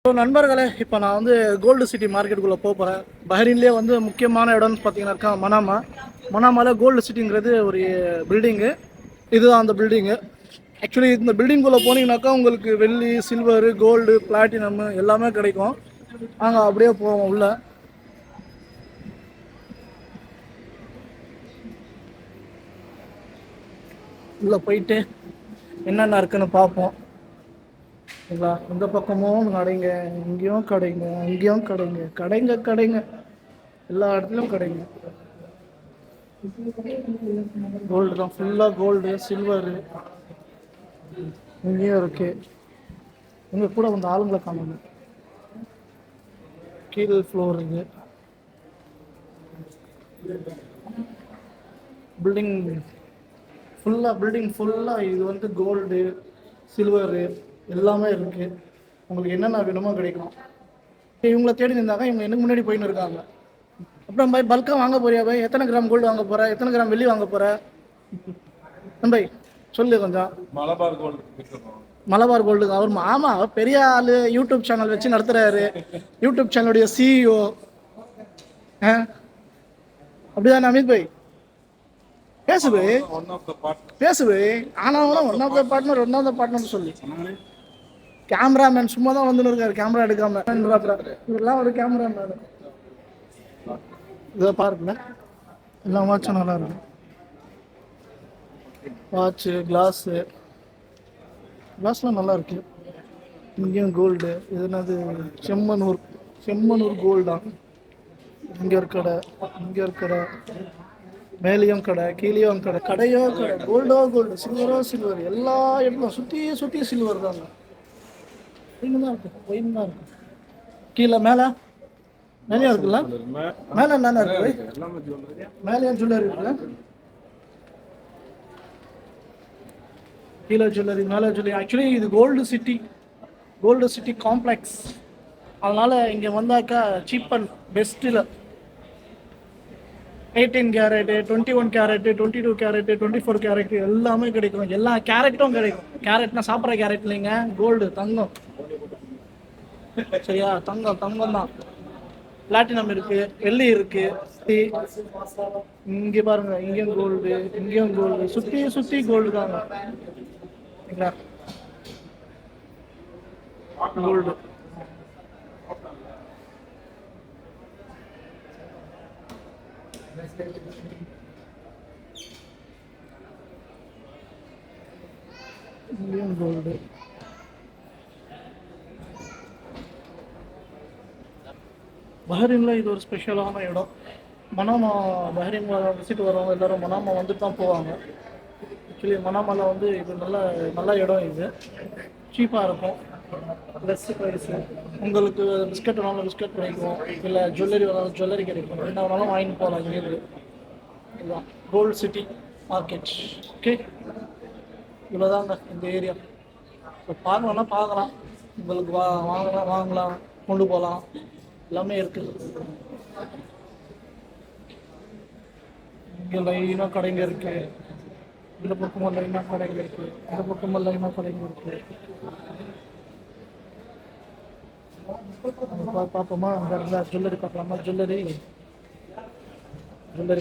So நண்பர்களே, இப்போ நான் வந்து கோல்டு சிட்டி மார்க்கெட்டுக்குள்ளே போகிறேன். பஹ்ரைன்லேயே வந்து முக்கியமான இடம்னு பார்த்தீங்கன்னாக்கா மனாமாவில் கோல்டு சிட்டிங்கிறது ஒரு பில்டிங்கு. இதுதான் அந்த பில்டிங்கு. ஆக்சுவலி இந்த பில்டிங்குள்ளே போனீங்கன்னாக்கா உங்களுக்கு வெள்ளி, சில்வரு, கோல்டு, பிளாட்டினம் எல்லாமே கிடைக்கும். நாங்கள் அப்படியே போவோம் உள்ள. உள்ளே போயிட்டு என்னென்ன இருக்குன்னு பார்ப்போம். இந்த பக்கமும் கடைங்க, இங்கேயும் கடைங்க, இங்கேயும் கடைங்க, கடைங்க எல்லா இடத்துலையும் கடைங்க. கோல்டு தான், ஃபுல்லாக கோல்டு, சில்வரு இங்கேயும் இருக்கு. இங்கே கூட வந்து ஆளுங்களை காணுங்க. கீழே ஃப்ளோர் இது. பில்டிங் ஃபுல்லாக இது வந்து கோல்டு, சில்வரு எல்லாமே இருக்குது. உங்களுக்கு என்னென்ன வேணுமோ கிடைக்கும். இவங்களை தேடி இருந்தாங்க, இவங்க எனக்கு முன்னாடி போயின்னு இருக்காங்க. அப்புறம் பாய் பல்காக வாங்க போறியா பாய்? எத்தனை கிராம் கோல்டு வாங்க போகிற? எத்தனை கிராம் வெள்ளி வாங்க போகிற? பாய் சொல்லு கொஞ்சம். மலபார் கோல்டு அவர் ஆமாம், அவர் பெரிய ஆள், யூடியூப் சேனல் வச்சு நடத்துகிறாரு. யூடியூப் சேனலுடைய சிஇஓ. அப்படிதான் அமித் பாய்? பேசுவே ஆனால் ஒன் ஆஃப் த பார்ட்னர் சொல்லி கேமராமேன் சும்மா தான் வந்துன்னு இருக்காரு, கேமரா எடுக்காம. இதெல்லாம் ஒரு கேமராமேன். இதை பாருங்க, எல்லாம் வாட்சும் நல்லா இருக்கும். வாட்சு, கிளாஸ்லாம் நல்லா இருக்கு. இங்கேயும் கோல்டு. இது என்னது? செம்மனூர் கோல்டான். இங்கே ஒரு கடை, மேலேயும் கடை, கீழேயும் கடையோ கடை, கோல்டு, சில்வர் எல்லா இடமும் சுற்றி சில்வர் தாங்க. தான் இருக்கு. கீழே மேலேயும் இருக்குல்ல? மேலே என்னென்ன இருக்கு? மேலேயும் ஜுவல்லரி இருக்குல்ல? கீழே ஜுவல்லரி, மேலே ஜுவல்லரி. ஆக்சுவலி இது கோல்டு சிட்டி காம்ப்ளெக்ஸ். அதனால் இங்கே வந்தாக்கா சீப் அண்ட் பெஸ்ட்டில் 18 கேரட்டு, 21 கேரட்டு, 22 கேரட்டு, 24 கேரட்டு எல்லாமே கிடைக்கும். எல்லா கேரட்டும் கிடைக்கும். கேரட்னா சாப்பிட்ற கேரட் இல்லைங்க, கோல்டு, தங்கம். சரியா? தங்கம் தான். பிளாட்டினம் இருக்கு, வெள்ளி இருக்கு. இங்கே பாருங்க, இங்கேயும் கோல்டு, சுற்றி கோல்டு தாங்க. Gold gold. பஹ்ரைனில் இது ஒரு ஸ்பெஷலான இடம். மனாமா பஹ்ரைன் விசிட் வரவங்க எல்லோரும் மனாமா வந்துட்டு தான் போவாங்க. ஆக்சுவலி மனாமாவில் வந்து இது நல்ல இடம். இது சீப்பாக இருக்கும், லெஸ் ப்ரைஸு. உங்களுக்கு பிஸ்கட் வேணாலும் பிஸ்கட் கிடைக்கும், இல்லை ஜுவல்லரி வேணாலும் ஜுவல்லரி கிடைக்கும். என்ன வேணாலும் வாங்கிட்டு போகலாம் இங்கேருந்து. இதுதான் கோல்டு சிட்டி மார்க்கெட். ஓகே, இவ்வளோதாங்க இந்த ஏரியா. இப்போ பார்க்கணுன்னா பார்க்கலாம், உங்களுக்கு வாங்கலாம், கொண்டு போகலாம், எல்லாமே இருக்குது. இங்கே லைனாக கடைங்க இருக்குது. இந்த பக்கமும் லைனாக கடைங்க இருக்குது. இந்த பக்கமும் லைனாக கடைங்க இருக்குது. பார்ப்போமா? அங்கே இருந்தால் ஜுவல்லரி பார்க்கலாமா? ஜுவல்லரி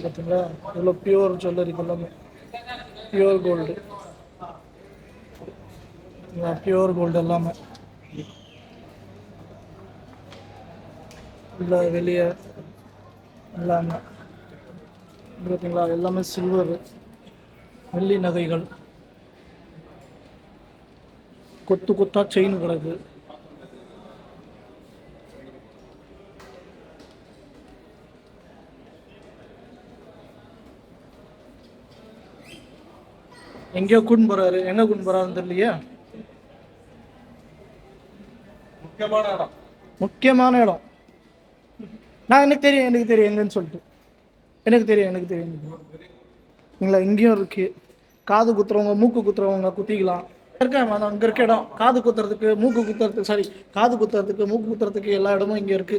பார்த்தீங்களா? இவ்வளோ பியூர் ஜுவல்லரி, எல்லாமே பியூர் கோல்டு எல்லாமே. இல்லை வெளியே எல்லாமே பார்த்தீங்களா? எல்லாமே சில்வர், வெள்ளி நகைகள், கொத்தா செயின் கிடக்கு. எங்கேயோ கூட்டின்னு போறாரு, எங்க கூட்டின்னு போறாருன்னு தெரியலையே. முக்கியமான இடம். எனக்கு தெரியும் எங்கன்னு சொல்லிட்டு. எனக்கு தெரியும். இல்லைங்களா? இங்கேயும் இருக்கு. காது குத்துறவங்க, மூக்கு குத்துறவங்க குத்திக்கலாம். அங்கே இருக்க இடம் காது குத்துறதுக்கு, மூக்கு குத்துறதுக்கு எல்லா இடமும் இங்கே இருக்கு.